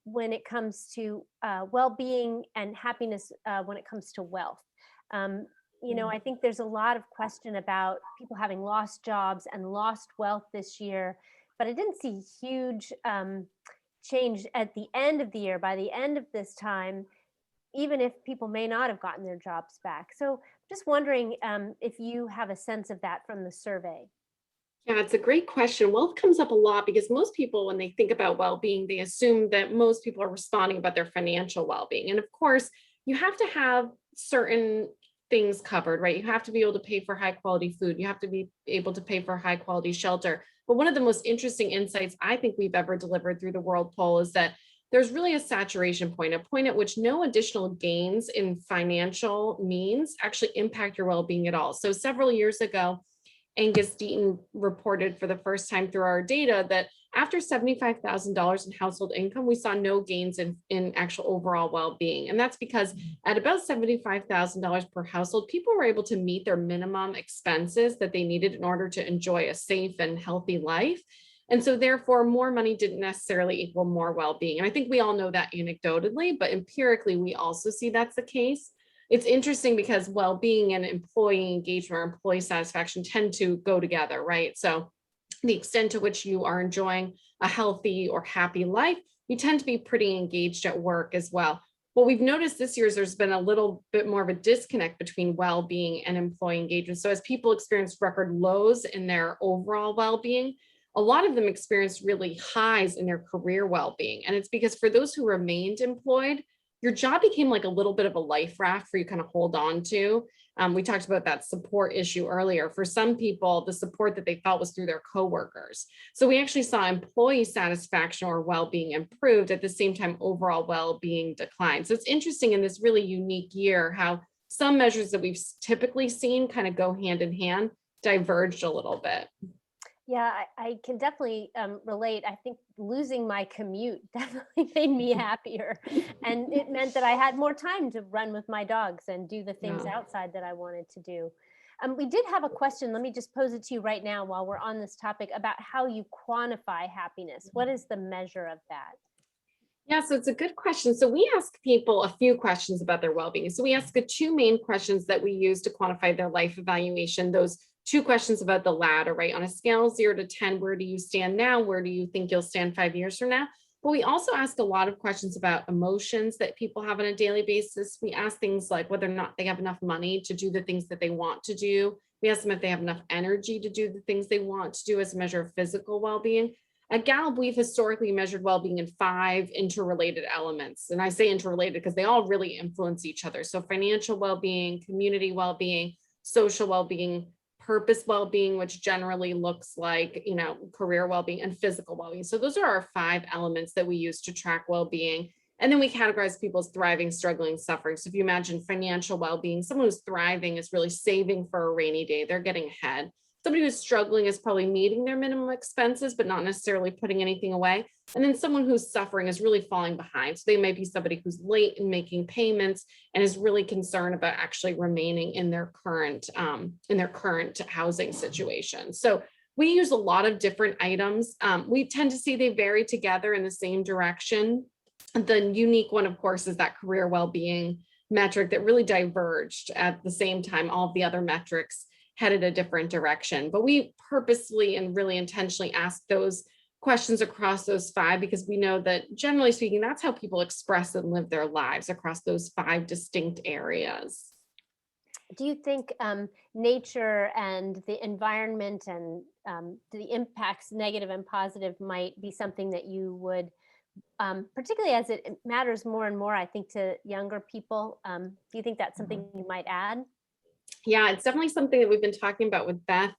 B: when it comes to well-being, and happiness when it comes to wealth? You know, I think there's a lot of question about people having lost jobs and lost wealth this year, but I didn't see huge change at the end of the year. By the end of this time, even if people may not have gotten their jobs back. So just wondering if you have a sense of that from the survey.
E: Yeah, it's a great question. Wealth comes up a lot because most people, when they think about well-being, they assume that most people are responding about their financial well-being. And of course, you have to have certain things covered, right? You have to be able to pay for high quality food. You have to be able to pay for high quality shelter. But one of the most interesting insights I think we've ever delivered through the World Poll is that there's really a saturation point, a point at which no additional gains in financial means actually impact your well-being at all. So several years ago, Angus Deaton reported for the first time through our data that after $75,000 in household income, we saw no gains in actual overall well-being. And that's because at about $75,000 per household, people were able to meet their minimum expenses that they needed in order to enjoy a safe and healthy life. And so therefore, more money didn't necessarily equal more well-being. And I think we all know that anecdotally, but empirically, we also see that's the case. It's interesting because well-being and employee engagement or employee satisfaction tend to go together, right? So the extent to which you are enjoying a healthy or happy life, you tend to be pretty engaged at work as well. What we've noticed this year is there's been a little bit more of a disconnect between well-being and employee engagement. So as people experience record lows in their overall well-being, a lot of them experienced really highs in their career well-being. And it's because for those who remained employed, your job became like a little bit of a life raft for you kind of hold on to. We talked about that support issue earlier. For some people, the support that they felt was through their coworkers. So we actually saw employee satisfaction or well-being improved at the same time overall well-being declined. So it's interesting in this really unique year how some measures that we've typically seen kind of go hand in hand diverged a little bit.
B: Yeah, I can definitely relate. I think losing my commute definitely made me happier. And it meant that I had more time to run with my dogs and do the things outside that I wanted to do. We did have a question. Let me just pose it to you right now while we're on this topic about how you quantify happiness. What is the measure of that?
E: Yeah, so it's a good question. So we ask people a few questions about their well-being. So we ask the two main questions that we use to quantify their life evaluation, those two questions about the ladder, right? On a scale of 0 to 10, where do you stand now? Where do you think you'll stand 5 years from now? But we also ask a lot of questions about emotions that people have on a daily basis. We ask things like whether or not they have enough money to do the things that they want to do. We ask them if they have enough energy to do the things they want to do as a measure of physical well-being. At Gallup, we've historically measured well-being in 5 interrelated elements. And I say interrelated because they all really influence each other. So financial well-being, community well-being, social well-being, purpose well-being, which generally looks like, career well-being, and physical well-being. So those are our 5 elements that we use to track well-being. And then we categorize people as thriving, struggling, suffering. So if you imagine financial well-being, someone who's thriving is really saving for a rainy day. They're getting ahead. Somebody who's struggling is probably meeting their minimum expenses, but not necessarily putting anything away. And then someone who's suffering is really falling behind. So they might be somebody who's late in making payments and is really concerned about actually remaining in their current housing situation. So we use a lot of different items. We tend to see they vary together in the same direction. The unique one, of course, is that career well-being metric that really diverged at the same time. All of the other metrics headed a different direction. But we purposely and really intentionally ask those questions across those 5 because we know that generally speaking, that's how people express and live their lives across those 5 distinct areas.
B: Do you think nature and the environment and the impacts, negative and positive, might be something that you would, particularly as it matters more and more, I think, to younger people? Do you think that's something you might add?
E: Yeah, it's definitely something that we've been talking about with Beth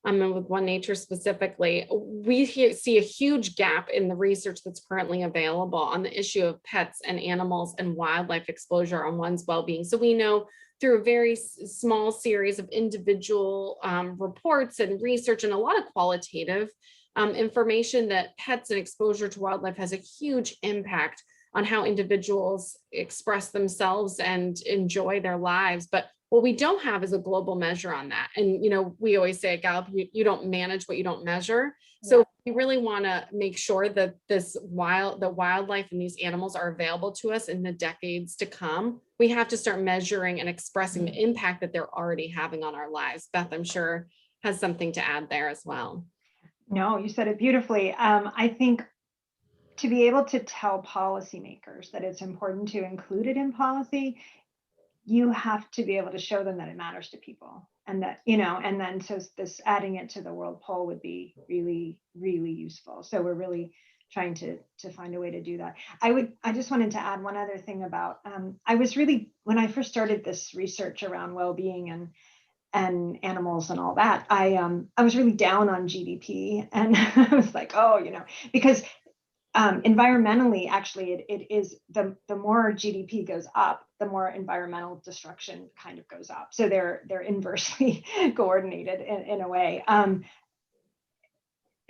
E: and with OneNature specifically. We see a huge gap in the research that's currently available on the issue of pets and animals and wildlife exposure on one's well-being. So we know through a very small series of individual reports and research and a lot of qualitative information that pets and exposure to wildlife has a huge impact on how individuals express themselves and enjoy their lives. But what we don't have is a global measure on that. And, you know, we always say at Gallup, you don't manage what you don't measure. So we really want to make sure that the wildlife and these animals are available to us in the decades to come. We have to start measuring and expressing the impact that they're already having on our lives. Beth, I'm sure, has something to add there as well.
F: No, you said it beautifully. I think to be able to tell policymakers that it's important to include it in policy, you have to be able to show them that it matters to people, and that, you know, and then so this adding it to the world poll would be really, really useful. So we're really trying to find a way to do that. I just wanted to add one other thing about, I was really, when I first started this research around well-being and animals and all that, I was really down on GDP, and I was like, oh, you know, because environmentally, actually, it is the more GDP goes up, the more environmental destruction kind of goes up. So they're inversely coordinated in a way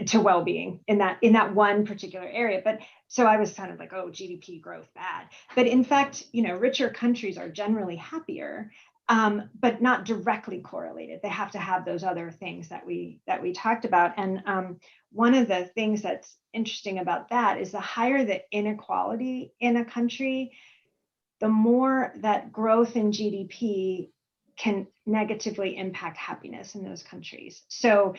F: to well-being in that one particular area. But so I was kind of like, oh, GDP growth bad. But in fact, you know, richer countries are generally happier, but not directly correlated. They have to have those other things that we talked about. And one of the things that's interesting about that is the higher the inequality in a country, the more that growth in GDP can negatively impact happiness in those countries. So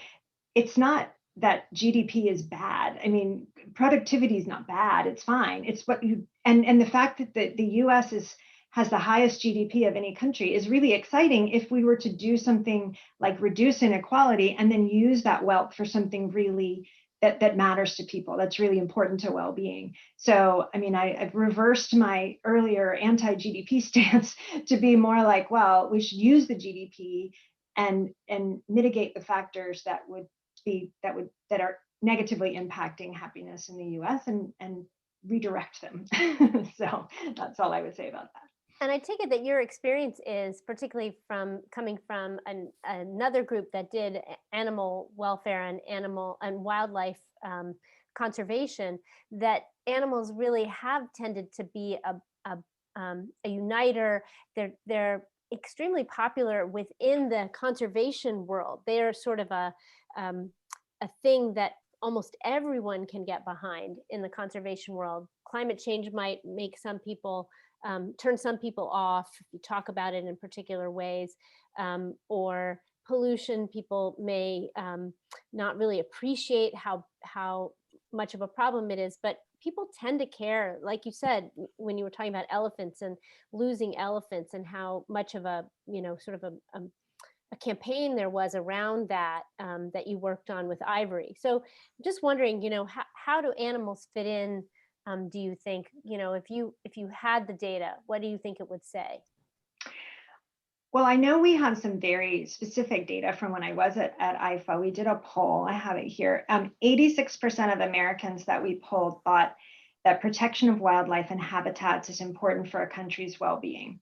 F: it's not that GDP is bad. I mean, productivity is not bad. It's fine. It's what you, and the fact that the US has the highest GDP of any country is really exciting if we were to do something like reduce inequality and then use that wealth for something really that matters to people, that's really important to well-being. So, I mean, I've reversed my earlier anti-GDP stance to be more like, well, we should use the GDP and mitigate the factors that are negatively impacting happiness in the US and redirect them. So that's all I would say about that.
B: And I take it that your experience is particularly coming from another group that did animal welfare and animal and wildlife conservation, that animals really have tended to be a uniter. They're extremely popular within the conservation world. They are sort of a thing that almost everyone can get behind in the conservation world. Climate change might make some people turn some people off if you talk about it in particular ways, or pollution, people may not really appreciate how much of a problem it is, but people tend to care, like you said, when you were talking about elephants and losing elephants and how much of a, you know, sort of a campaign there was around that, that you worked on with ivory. So just wondering, you know, how do animals fit in? Do you think, you know, if you had the data, what do you think it would say?
F: Well, I know we have some very specific data from when I was at IFAW. We did a poll, I have it here. 86% of Americans that we polled thought that protection of wildlife and habitats is important for a country's well-being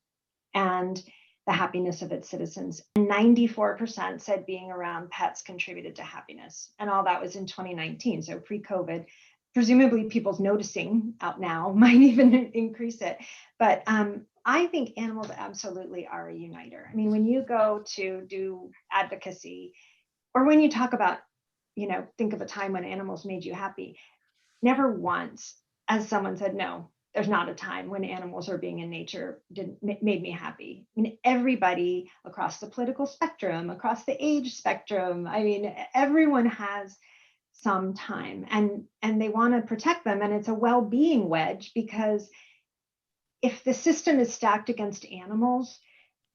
F: and the happiness of its citizens. 94% said being around pets contributed to happiness. And all that was in 2019, so pre-COVID. Presumably people's noticing out now might even increase it. But I think animals absolutely are a uniter. I mean, when you go to do advocacy, or when you talk about, you know, think of a time when animals made you happy, never once has someone said, no, there's not a time when animals or being in nature made me happy. I mean, everybody across the political spectrum, across the age spectrum, I mean, everyone has some time and they want to protect them. And it's a well-being wedge, because if the system is stacked against animals,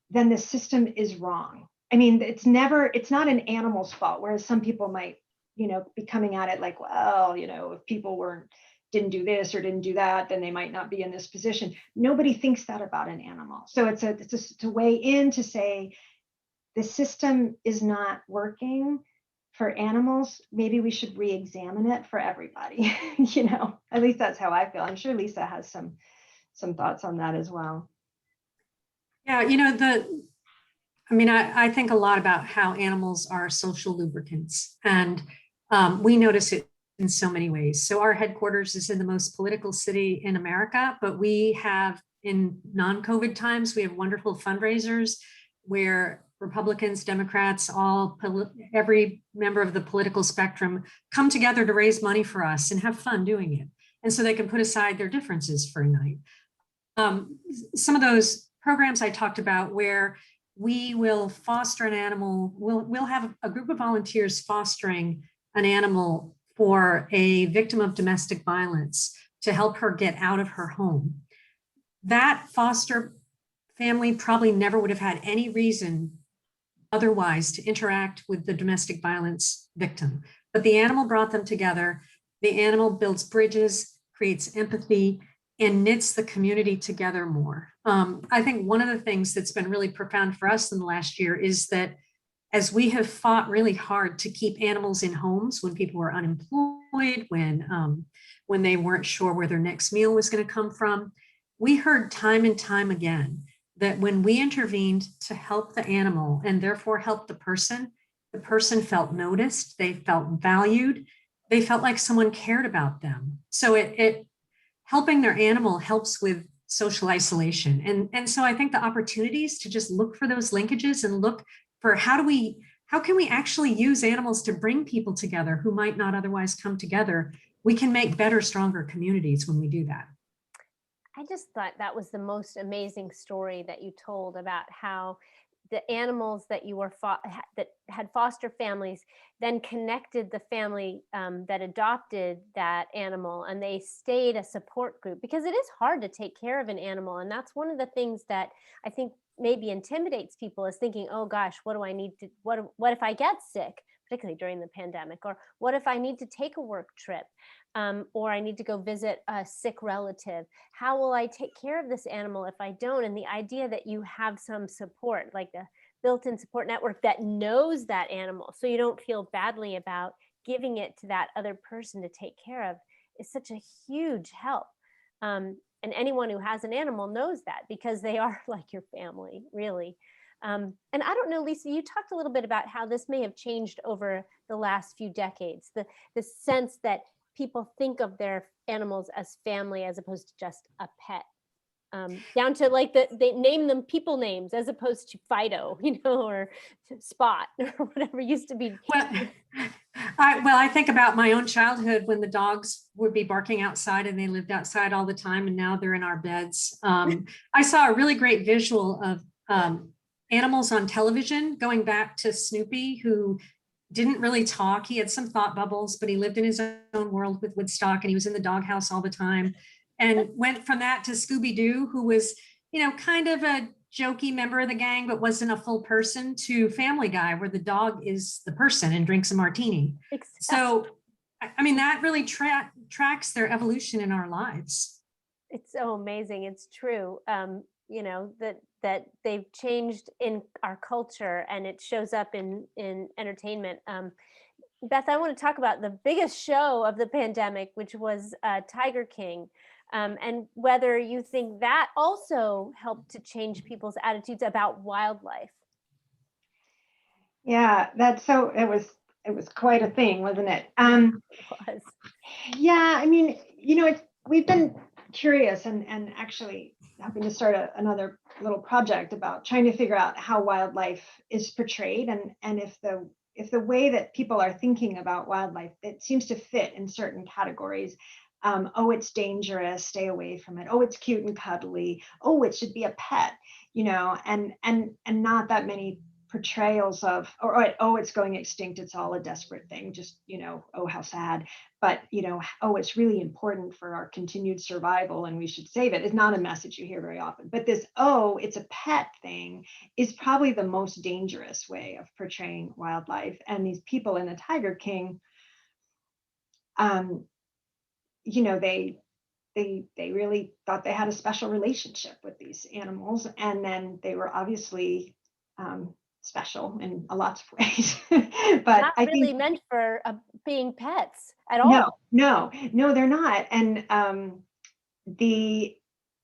F: then the system is wrong. I mean, it's not an animal's fault, whereas some people might, you know, be coming at it like, well, you know, if people didn't do this or didn't do that, then they might not be in this position. Nobody thinks that about an animal. So it's a way in to say the system is not working for animals. Maybe we should re-examine it for everybody. You know, at least that's how I feel. I'm sure Lisa has some thoughts on that as well.
C: Yeah, I think a lot about how animals are social lubricants, and we notice it in so many ways. So our headquarters is in the most political city in America, but we have, in non-COVID times, we have wonderful fundraisers where Republicans, Democrats, every member of the political spectrum come together to raise money for us and have fun doing it. And so they can put aside their differences for a night. Some of those programs I talked about where we will foster an animal, we'll have a group of volunteers fostering an animal for a victim of domestic violence to help her get out of her home. That foster family probably never would have had any reason otherwise to interact with the domestic violence victim, but the animal brought them together. The animal builds bridges, creates empathy, and knits the community together more. I think one of the things that's been really profound for us in the last year is that as we have fought really hard to keep animals in homes when people were unemployed, when they weren't sure where their next meal was going to come from, we heard time and time again that when we intervened to help the animal and therefore help the person felt noticed, they felt valued, they felt like someone cared about them. So it helping their animal helps with social isolation. And so I think the opportunities to just look for those linkages and look for how can we actually use animals to bring people together who might not otherwise come together. We can make better, stronger communities when we do that.
B: I just thought that was the most amazing story that you told about how the animals that you were that had foster families then connected the family that adopted that animal, and they stayed a support group, because it is hard to take care of an animal. And that's one of the things that I think maybe intimidates people, is thinking, oh gosh, what do I need to, what if I get sick, particularly during the pandemic, or what if I need to take a work trip, or I need to go visit a sick relative? How will I take care of this animal if I don't? And the idea that you have some support, like the built-in support network that knows that animal, so you don't feel badly about giving it to that other person to take care of, is such a huge help. And anyone who has an animal knows that, because they are like your family, really. And I don't know, Lisa, you talked a little bit about how this may have changed over the last few decades, the sense that people think of their animals as family as opposed to just a pet, down to like they name them people names as opposed to Fido, or Spot or whatever used to be.
C: I think about my own childhood when the dogs would be barking outside, and they lived outside all the time, and now they're in our beds. I saw a really great visual of animals on television, going back to Snoopy, who didn't really talk. He had some thought bubbles, but he lived in his own world with Woodstock, and he was in the doghouse all the time. And went from that to Scooby-Doo, who was, kind of a jokey member of the gang, but wasn't a full person, to Family Guy, where the dog is the person and drinks a martini. Exactly. So, that really tracks their evolution in our lives.
B: It's so amazing. It's true. That they've changed in our culture, and it shows up in entertainment. Beth, I want to talk about the biggest show of the pandemic, which was Tiger King, and whether you think that also helped to change people's attitudes about wildlife.
F: Yeah, it was quite a thing, wasn't it?
B: It was.
F: Yeah, we've been curious and actually hoping to start another little project about trying to figure out how wildlife is portrayed, and if the way that people are thinking about wildlife, it seems to fit in certain categories. Oh, it's dangerous, stay away from it. Oh, it's cute and cuddly. Oh, it should be a pet, and not that many portrayals of, oh, it's going extinct, it's all a desperate thing, just, oh, how sad. But, oh, it's really important for our continued survival and we should save it, is not a message you hear very often. But this, oh, it's a pet thing, is probably the most dangerous way of portraying wildlife. And these people in the Tiger King, they really thought they had a special relationship with these animals, and then they were obviously special in a lot of ways. But
B: not really meant for being pets at all.
F: No, they're not. And I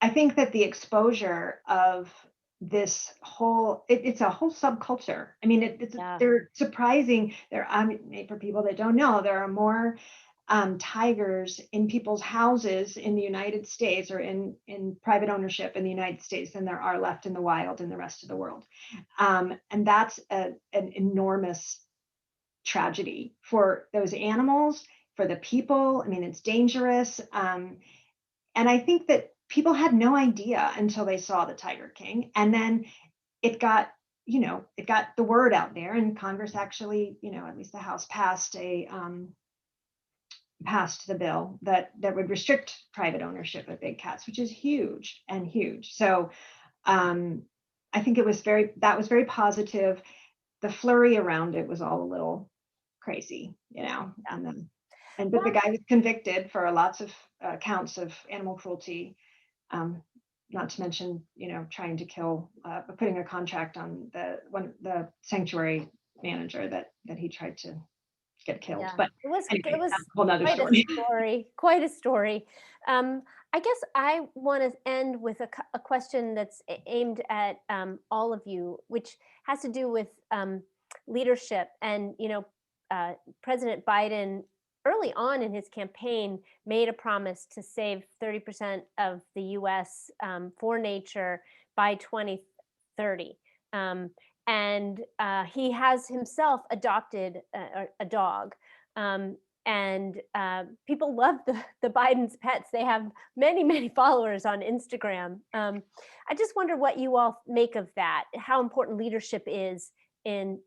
F: think that the exposure of this whole, it's a whole subculture. I mean, they're surprising. For people that don't know, there are more tigers in people's houses in the United States, or in private ownership in the United States, than there are left in the wild in the rest of the world. And that's an enormous tragedy for those animals, for the people. I mean, it's dangerous. And I think that people had no idea until they saw the Tiger King. And then it got the word out there, and Congress actually, at least the House passed the bill that would restrict private ownership of big cats, which is huge. So I think that was very positive. The flurry around it was all a little crazy, but the guy was convicted for lots of counts of animal cruelty, not to mention, trying to kill, putting a contract on the sanctuary manager that he tried to get killed.
B: Yeah.
F: But
B: it was
F: anyway, that's a whole other story.
B: Quite a story. I guess I want to end with a question that's aimed at all of you, which has to do with leadership. And President Biden, early on in his campaign, made a promise to save 30% of the U.S. For nature by 2030. And he has himself adopted a dog. And people love the Biden's pets. They have many, many followers on Instagram. I just wonder what you all make of that, how important leadership is in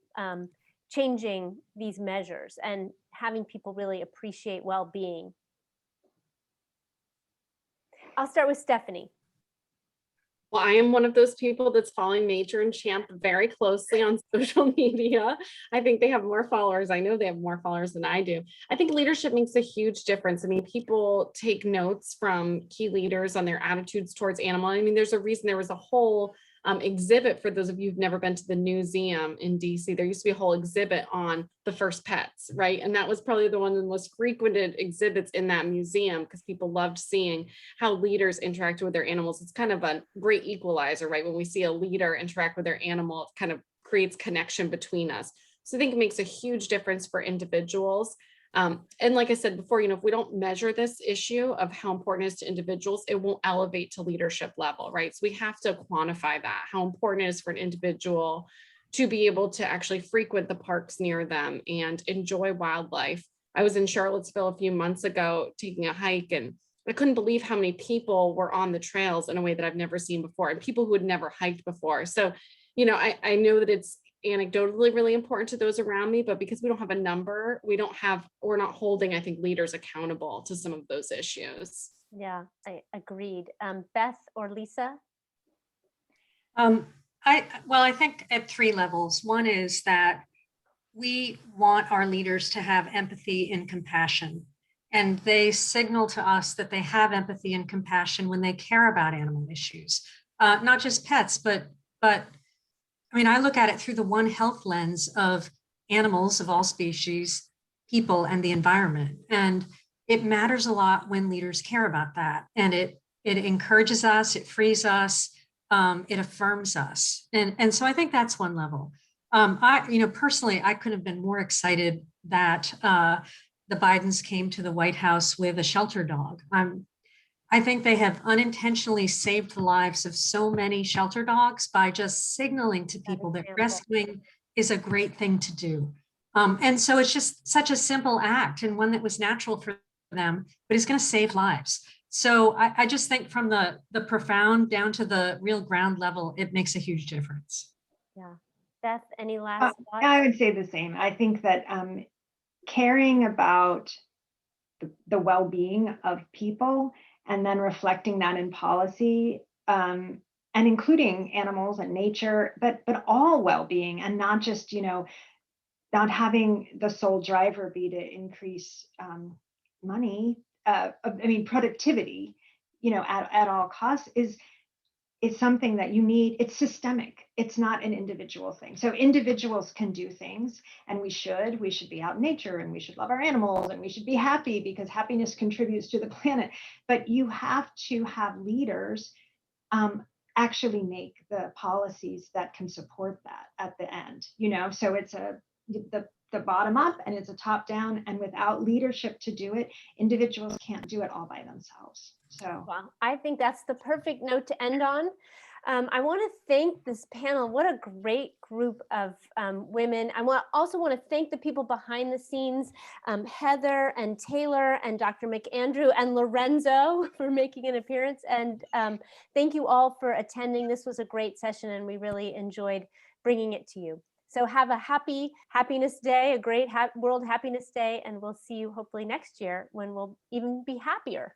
B: changing these measures and having people really appreciate well-being. I'll start with Stephanie.
E: Well, I am one of those people that's following Nature and Champ very closely on social media. I think they have more followers. I know they have more followers than I do. I think leadership makes a huge difference. I mean, people take notes from key leaders on their attitudes towards animals. I mean, there's a reason there was a whole exhibit for those of you who've never been to the museum in DC. There used to be a whole exhibit on the first pets, right? And that was probably one of the most frequented exhibits in that museum because people loved seeing how leaders interacted with their animals. It's kind of a great equalizer, right? When we see a leader interact with their animal, it kind of creates connection between us. So I think it makes a huge difference for individuals. And like I said before, if we don't measure this issue of how important it is to individuals, it won't elevate to leadership level, right? So we have to quantify that, how important it is for an individual to be able to actually frequent the parks near them and enjoy wildlife. I was in Charlottesville a few months ago taking a hike, and I couldn't believe how many people were on the trails in a way that I've never seen before, and people who had never hiked before. So, I know that it's anecdotally really important to those around me, but because we don't have a number, we're not holding, I think, leaders accountable to some of those issues.
B: Yeah, I agreed. Beth or Lisa?
C: I think at three levels. One is that we want our leaders to have empathy and compassion, and they signal to us that they have empathy and compassion when they care about animal issues, not just pets, but I mean, I look at it through the One Health lens of animals of all species, people, and the environment. And it matters a lot when leaders care about that. And it encourages us, it frees us, it affirms us. And so I think that's one level. Personally, I couldn't have been more excited that the Bidens came to the White House with a shelter dog. I think they have unintentionally saved the lives of so many shelter dogs by just signaling to people that rescuing is a great thing to do. And so it's just such a simple act, and one that was natural for them, but is going to save lives. So I just think from the profound down to the real ground level, it makes a huge difference.
B: Yeah. Beth, any last thoughts?
F: I would say the same. I think that caring about the well-being of people and then reflecting that in policy, and including animals and nature, but all well-being, and not just, not having the sole driver be to increase money, productivity, at all costs is something that you need. It's systemic. It's not an individual thing. So individuals can do things, and we should be out in nature, and we should love our animals, and we should be happy because happiness contributes to the planet. But you have to have leaders actually make the policies that can support that at the end, you know? So it's the bottom up and it's a top down, and without leadership to do it, individuals can't do it all by themselves. So
B: well, I think that's the perfect note to end on. I want to thank this panel. What a great group of women. I also want to thank the people behind the scenes, Heather and Taylor and Dr. McAndrew and Lorenzo for making an appearance. And thank you all for attending. This was a great session and we really enjoyed bringing it to you. So have a happy Happiness Day, a great World Happiness Day, and we'll see you hopefully next year when we'll even be happier.